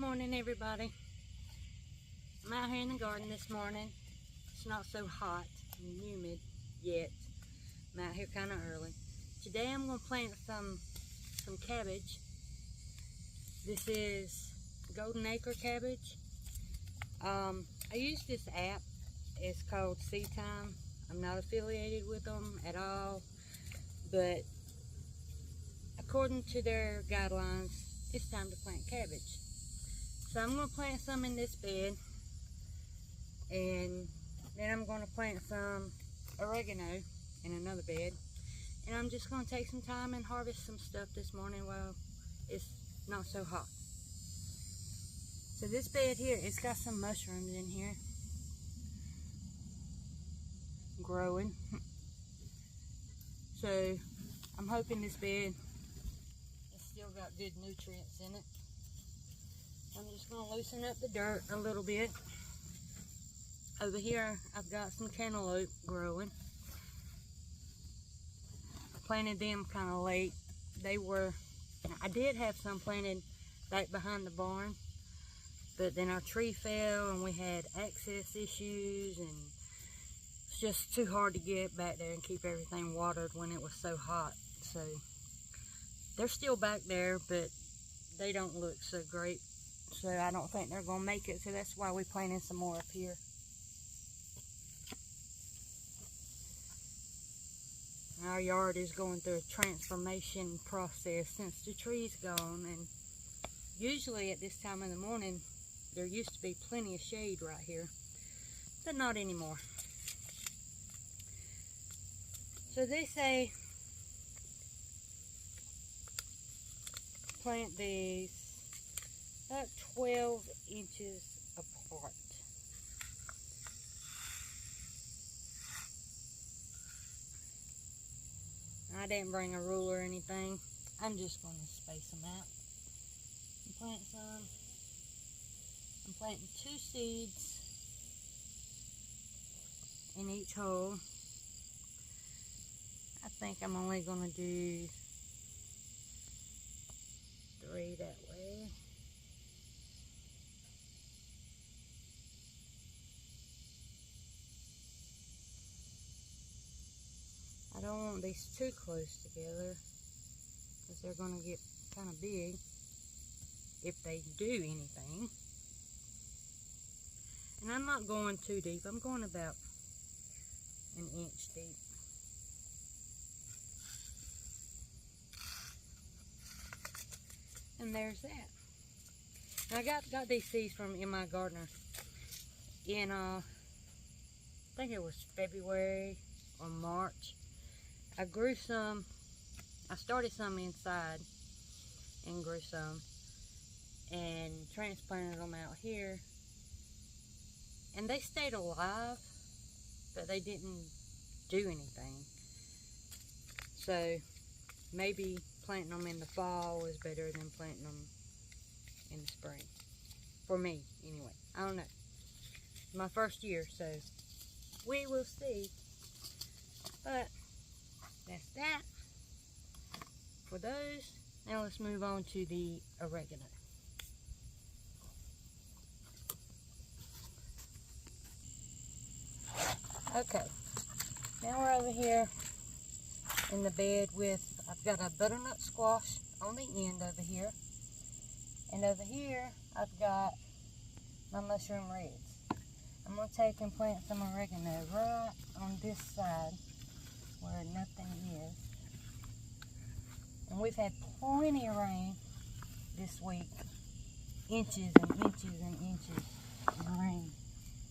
morning, everybody. I'm out here in the garden this morning. It's not so hot and humid yet. I'm out here kind of early. Today I'm going to plant some cabbage. This is golden acre cabbage. I use this app. It's called Seed Time. I'm not affiliated with them at all, but according to their guidelines, it's time to plant cabbage. So I'm going to plant some in this bed, and then I'm going to plant some oregano in another bed, and I'm just going to take some time and harvest some stuff this morning while it's not so hot. So this bed here, it's got some mushrooms in here growing. So I'm hoping this bed has still got good nutrients in it. I'm just going to loosen up the dirt a little bit. Over here I've got some cantaloupe growing. I planted them kind of late. I did have some planted back behind the barn, but then our tree fell and we had access issues, and it's just too hard to get back there and keep everything watered when it was so hot. So they're still back there, but they don't look so great. So I don't think they're going to make it. So that's why we planted some more up here. Our yard is going through a transformation process since the tree's gone. And usually at this time of the morning, there used to be plenty of shade right here, but not anymore. So they say plant these about 12 inches apart. I didn't bring a ruler or anything. I'm just going to space them out and plant some. I'm planting 2 seeds in each hole. I think I'm only going to do 3 that way. I don't want these too close together because they're going to get kind of big if they do anything. And I'm not going too deep. I'm going about 1 inch deep. And there's that. And I got these seeds from my gardener in I think it was February or March. I grew some. I started some inside and grew some and transplanted them out here, and they stayed alive, but they didn't do anything. So maybe planting them in the fall is better than planting them in the spring. For me, anyway. I don't know. It's my first year, so we will see. But that's that for those. Now let's move on to the oregano. Okay. Now we're over here in the bed with, I've got a butternut squash on the end over here, and over here I've got my mushroom reds. I'm going to take and plant some oregano right on this side where nothing is. And we've had plenty of rain this week, inches and inches and inches of rain.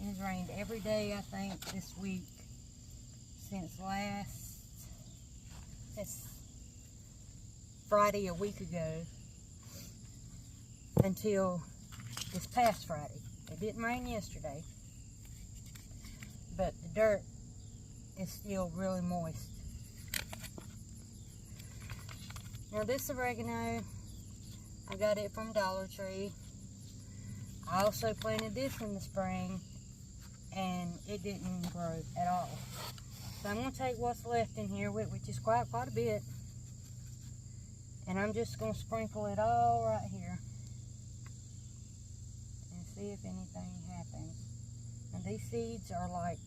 It has rained every day, I think, this week since Friday a week ago until this past Friday. It didn't rain yesterday, but the dirt is still really moist. Now this oregano, I got it from Dollar Tree. I also planted this in the spring and it didn't grow at all. So I'm going to take what's left in here, which is quite a bit, and I'm just going to sprinkle it all right here. see if anything happens. And these seeds are like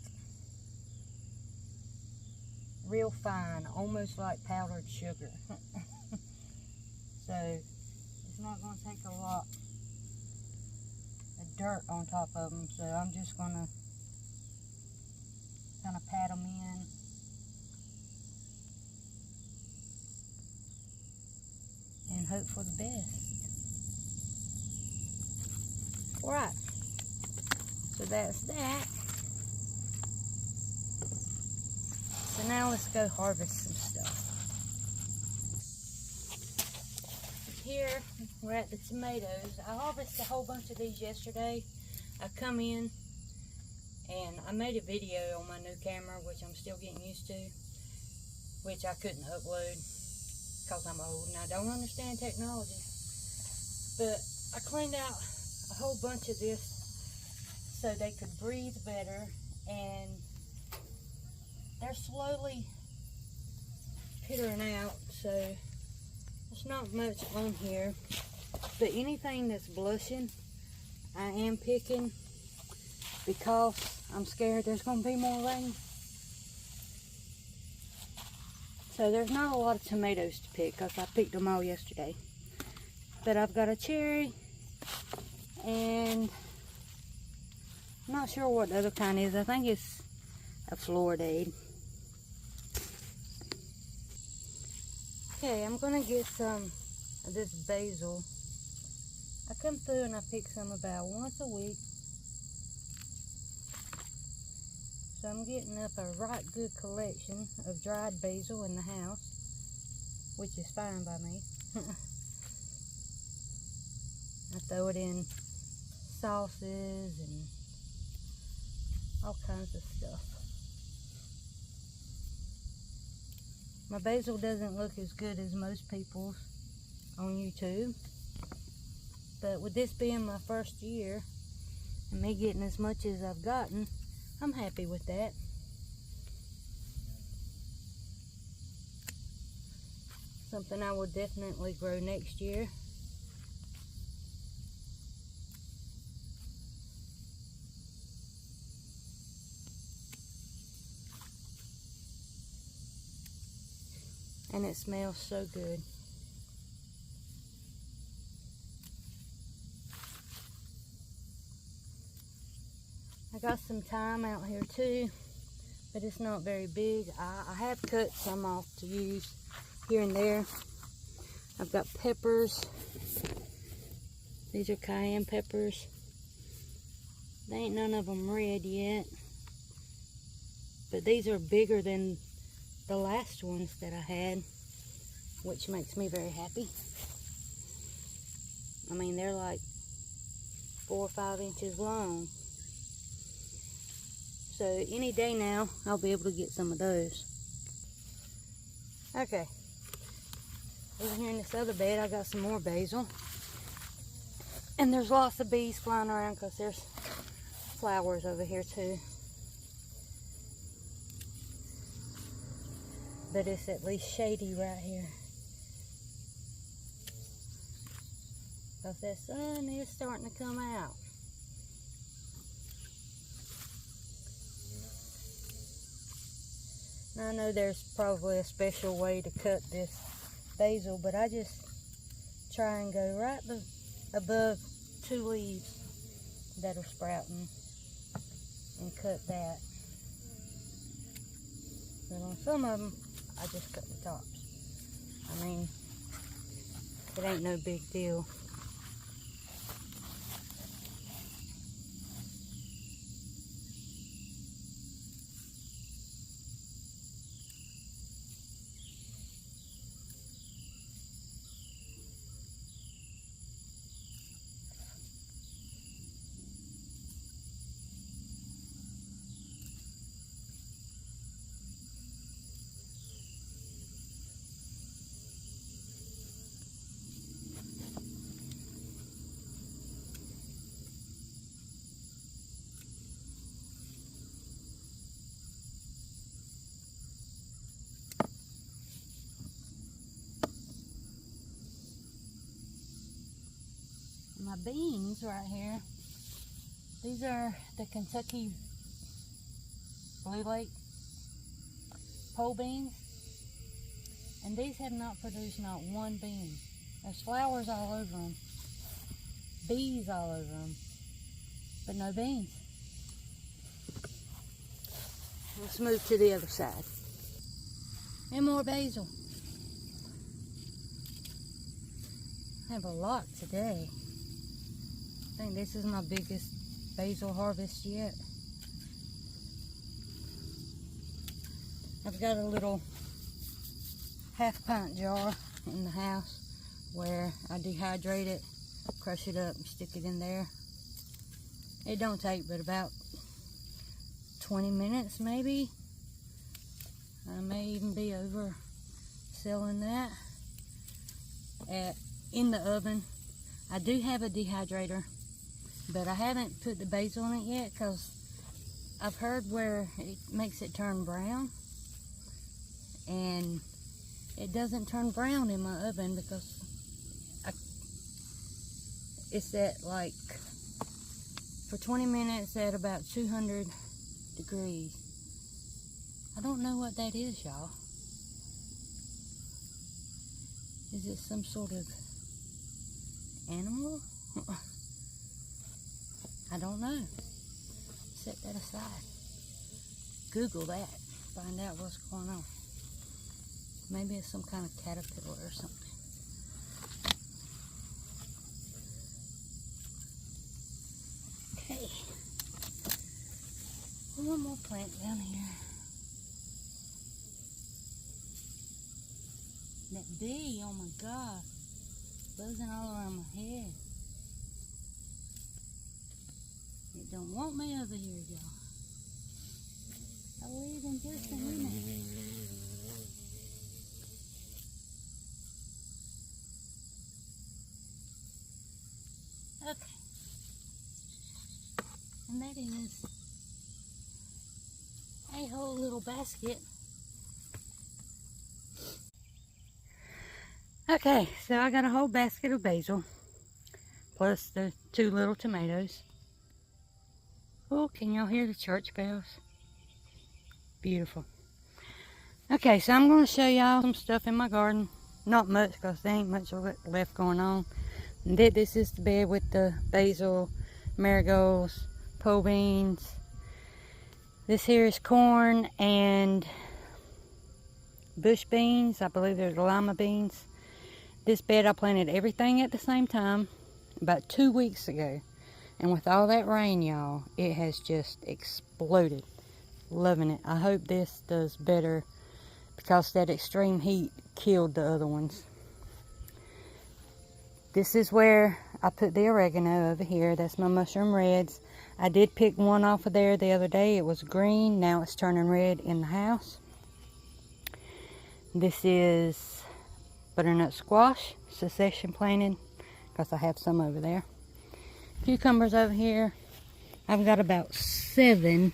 real fine, almost like powdered sugar. So it's not going to take a lot of dirt on top of them. So I'm just going to kind of pat them in. And hope for the best. Alright, so that's that. So now let's go harvest some stuff. Here, we're at the tomatoes. I harvested a whole bunch of these yesterday. I come in and I made a video on my new camera, which I'm still getting used to, which I couldn't upload because I'm old and I don't understand technology. But I cleaned out a whole bunch of this so they could breathe better, and they're slowly petering out, so there's not much on here. But anything that's blushing, I am picking because I'm scared there's going to be more rain. So there's not a lot of tomatoes to pick because I picked them all yesterday. But I've got a cherry, and I'm not sure what the other kind is. I think it's a Floridade. Okay, I'm going to get some of this basil. I come through and I pick some about once a week. So I'm getting up a right good collection of dried basil in the house, which is fine by me. I throw it in sauces and all kinds of stuff. My basil doesn't look as good as most people's on YouTube, but with this being my first year and me getting as much as I've gotten, I'm happy with that. Something I will definitely grow next year. And it smells so good. I got some thyme out here too, but it's not very big. I have cut some off to use here and there. I've got peppers. These are cayenne peppers. They ain't none of them red yet, but these are bigger than the last ones that I had, which makes me very happy. I mean, they're like 4 or 5 inches long. So any day now, I'll be able to get some of those. Okay. Over here in this other bed, I got some more basil. And there's lots of bees flying around because there's flowers over here too. But it's at least shady right here. Because that sun is starting to come out. Now, I know there's probably a special way to cut this basil, but I just try and go right above 2 leaves that are sprouting and cut that. But on some of them, I just cut the tops. I mean, it ain't no big deal. My beans right here, These are the Kentucky Blue Lake pole beans. And these have not produced not one bean. There's flowers all over them, bees all over them, but no beans. Let's move to the other side. And more basil. I have a lot today. I think this is my biggest basil harvest yet. I've got a little half-pint jar in the house where I dehydrate it, crush it up, and stick it in there. It don't take but about 20 minutes maybe. I may even be over selling that. In the oven, I do have a dehydrator, but I haven't put the basil in it yet because I've heard where it makes it turn brown, and it doesn't turn brown in my oven because it's at like for 20 minutes at about 200 degrees. I don't know what that is, y'all. Is it some sort of animal? I don't know. Set that aside. Google that. Find out what's going on. Maybe it's some kind of caterpillar or something. Okay. One more plant down here. That bee, oh my God, buzzing all around my head. It don't want me over here, y'all. I'll leave in just a minute. Okay. And that is a whole little basket. Okay, so I got a whole basket of basil, plus the 2 little tomatoes. Oh, can y'all hear the church bells? Beautiful. Okay, so I'm going to show y'all some stuff in my garden. Not much, because there ain't much left going on. And this is the bed with the basil, marigolds, pole beans. This here is corn and bush beans. I believe they're the lima beans. This bed I planted everything at the same time about 2 weeks ago. And with all that rain, y'all, it has just exploded. Loving it. I hope this does better because that extreme heat killed the other ones. This is where I put the oregano over here. That's my mushroom reds. I did pick one off of there the other day. It was green. Now it's turning red in the house. This is butternut squash, succession planted, because I have some over there. Cucumbers over here. I've got about 7.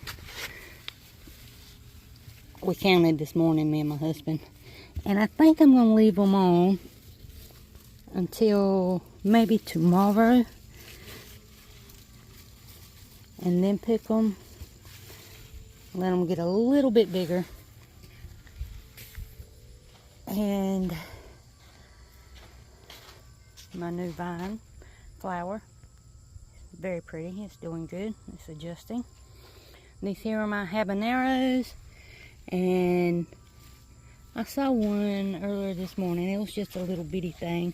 We counted this morning, me and my husband. And I think I'm going to leave them on until maybe tomorrow. And then pick them. Let them get a little bit bigger. And my new vine flower. Very pretty. It's doing good. It's adjusting. These here are my habaneros. And I saw one earlier this morning. It was just a little bitty thing.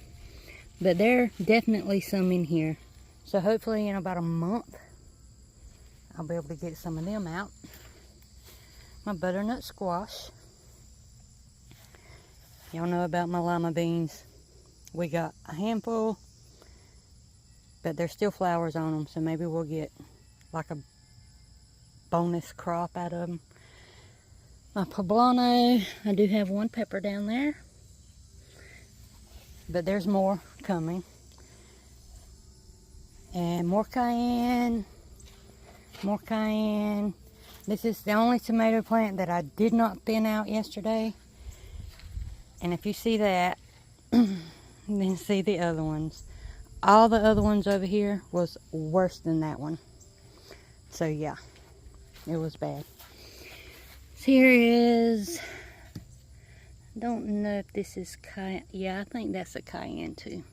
But there are definitely some in here. So hopefully in about a month, I'll be able to get some of them out. My butternut squash. Y'all know about my lima beans. We got a handful, but there's still flowers on them, so maybe we'll get like a bonus crop out of them. My poblano, I do have 1 pepper down there, but there's more coming. And more cayenne, more cayenne. This is the only tomato plant that I did not thin out yesterday. And if you see that, then see the other ones. All the other ones over here was worse than that one. So yeah, it was bad. Here is, don't know if this is cayenne. Yeah, I think that's a cayenne too.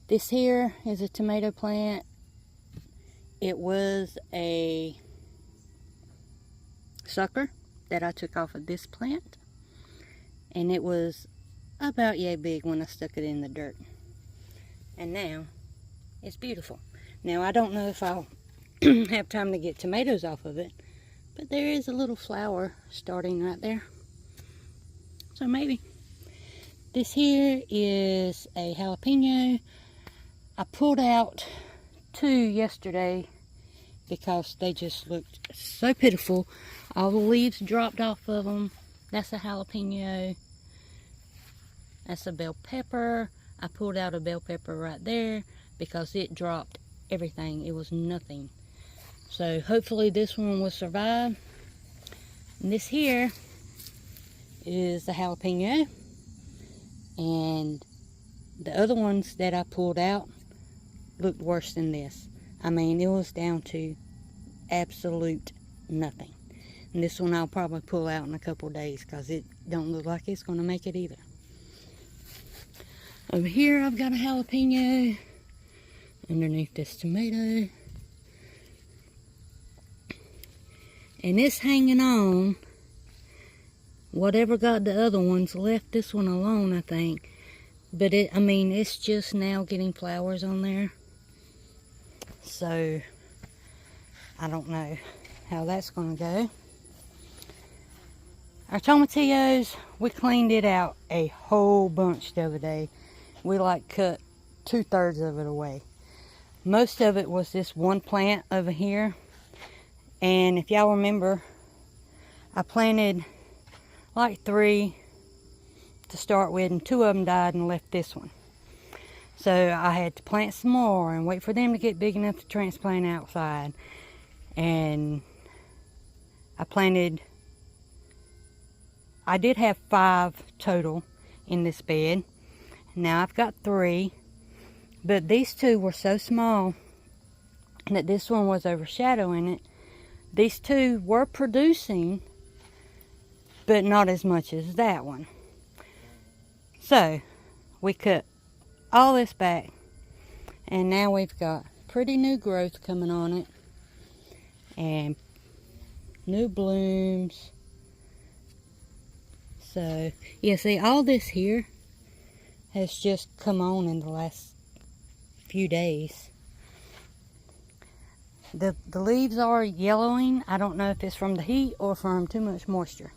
This here is a tomato plant. It was a sucker that I took off of this plant, and it was about yay big when I stuck it in the dirt. And now it's beautiful. Now I don't know if I'll have time to get tomatoes off of it, but there is a little flower starting right there. So maybe. This here is a jalapeno. I pulled out 2 yesterday because they just looked so pitiful. All the leaves dropped off of them. That's a jalapeno. That's a bell pepper. I pulled out a bell pepper right there because it dropped everything. It was nothing. So hopefully this one will survive. And this here is the jalapeno. And the other ones that I pulled out looked worse than this. I mean, it was down to absolute nothing. And this one I'll probably pull out in a couple days because it don't look like it's going to make it either. Over here I've got a jalapeno underneath this tomato. And it's hanging on. Whatever got the other ones left this one alone, I think. But I mean, it's just now getting flowers on there. So, I don't know how that's going to go. Our tomatillos, we cleaned it out a whole bunch the other day. We like cut 2/3 of it away. Most of it was this one plant over here. And if y'all remember, I planted like 3 to start with, and 2 of them died and left this one. So I had to plant some more and wait for them to get big enough to transplant outside. And I did have 5 total in this bed. Now I've got 3, but these 2 were so small that this one was overshadowing it. These 2 were producing, but not as much as that one. So we cut all this back, and now we've got pretty new growth coming on it and new blooms. So yeah, see, all this here has just come on in the last few days. The leaves are yellowing. I don't know if it's from the heat or from too much moisture.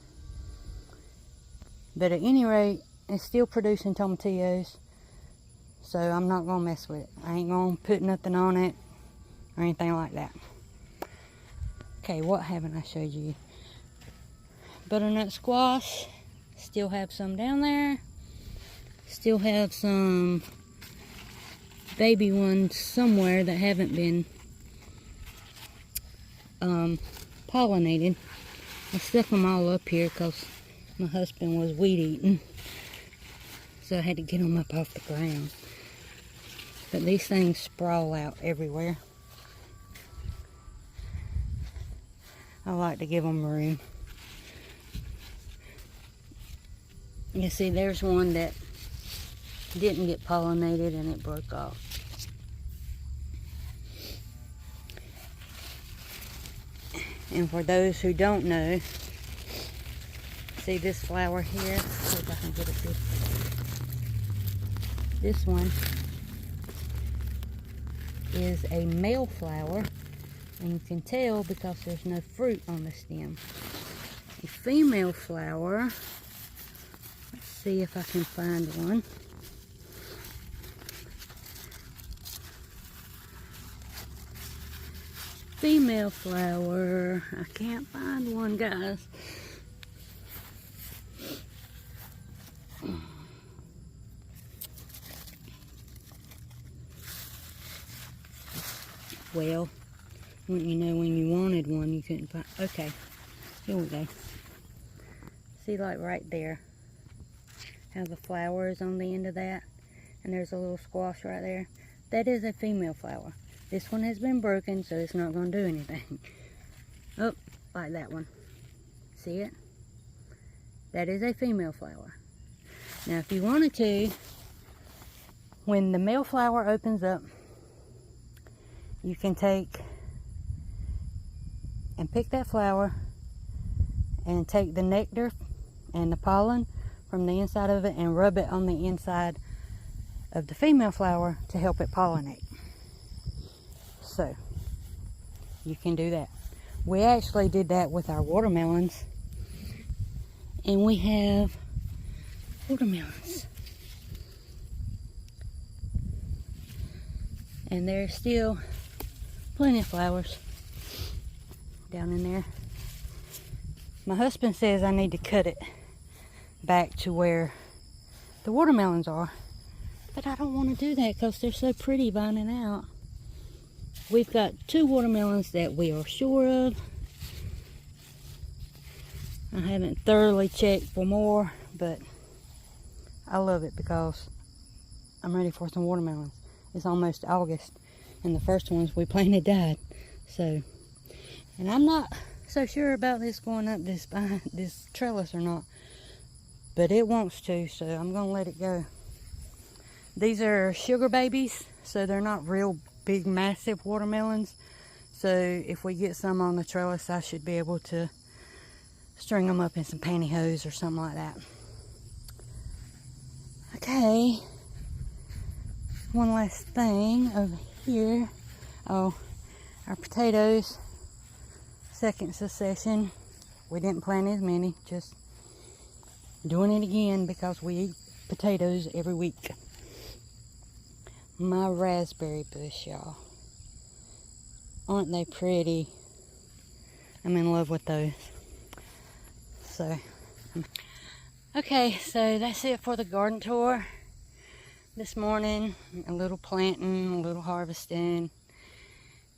But at any rate, it's still producing tomatillos. So I'm not going to mess with it. I ain't going to put nothing on it or anything like that. Okay, what haven't I showed you? Butternut squash. Still have some down there. Still have some baby ones somewhere that haven't been pollinated. I stuck them all up here because my husband was weed eating, so I had to get them up off the ground. But these things sprawl out everywhere. I like to give them room. You see, there's one that didn't get pollinated and it broke off. And for those who don't know, see this flower here? See if I can get it. This one is a male flower, and you can tell because there's no fruit on the stem. A female flower, let's see if I can find one. Female flower, I can't find one, guys. Well, wouldn't you know when you wanted one, you couldn't find. Okay, here we go. See, like right there, how the flower is on the end of that, and there's a little squash right there. That is a female flower. This one has been broken, so it's not going to do anything. Oh, like that one. See it? That is a female flower. Now, if you wanted to, when the male flower opens up, you can take and pick that flower and take the nectar and the pollen from the inside of it and rub it on the inside of the female flower to help it pollinate. So, you can do that. We actually did that with our watermelons, and we have watermelons. And there's still plenty of flowers down in there. My husband says I need to cut it back to where the watermelons are, but I don't want to do that because they're so pretty vining out. We've got 2 watermelons that we are sure of. I haven't thoroughly checked for more, but I love it because I'm ready for some watermelons. It's almost August, and the first ones we planted died. So, and I'm not so sure about this going up this trellis or not, but it wants to, so I'm gonna let it go. These are sugar babies, so they're not real big, massive watermelons. So if we get some on the trellis, I should be able to string them up in some pantyhose or something like that. Okay, one last thing over here. Oh, our potatoes, second succession. We didn't plant as many, just doing it again because we eat potatoes every week. My raspberry bush, y'all. Aren't they pretty? I'm in love with those. So, okay, so that's it for the garden tour this morning. A little planting, a little harvesting,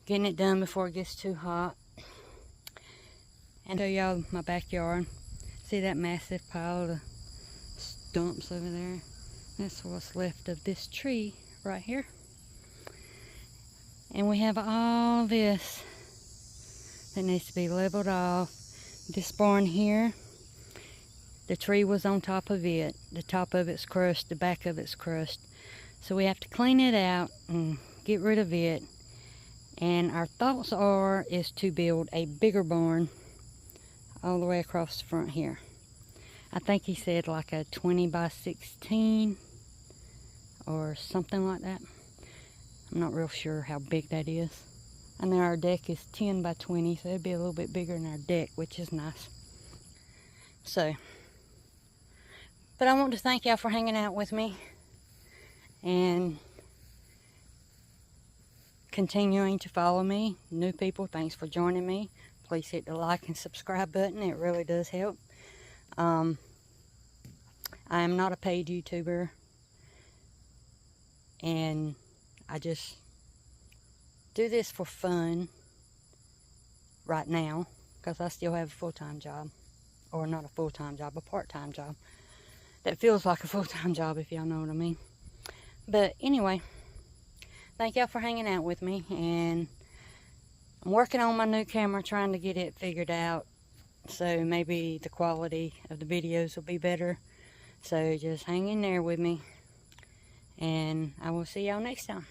getting it done before it gets too hot. And show y'all my backyard. See that massive pile of stumps over there? That's what's left of this tree right here. And we have all this that needs to be leveled off. This barn here, the tree was on top of it. The top of it's crushed, the back of it's crushed. So we have to clean it out and get rid of it. And our thoughts is to build a bigger barn all the way across the front here. I think he said like a 20 by 16 or something like that. I'm not real sure how big that is. I know our deck is 10 by 20, so it'd be a little bit bigger than our deck, which is nice. So, but I want to thank y'all for hanging out with me and continuing to follow me. New people, thanks for joining me. Please hit the like and subscribe button. It really does help. I am not a paid YouTuber, and I just do this for fun right now because I still have a full-time job. Or not a full-time job, a part-time job. That feels like a full-time job, if y'all know what I mean. But anyway, thank y'all for hanging out with me. And I'm working on my new camera, trying to get it figured out. So maybe the quality of the videos will be better. So just hang in there with me. And I will see y'all next time.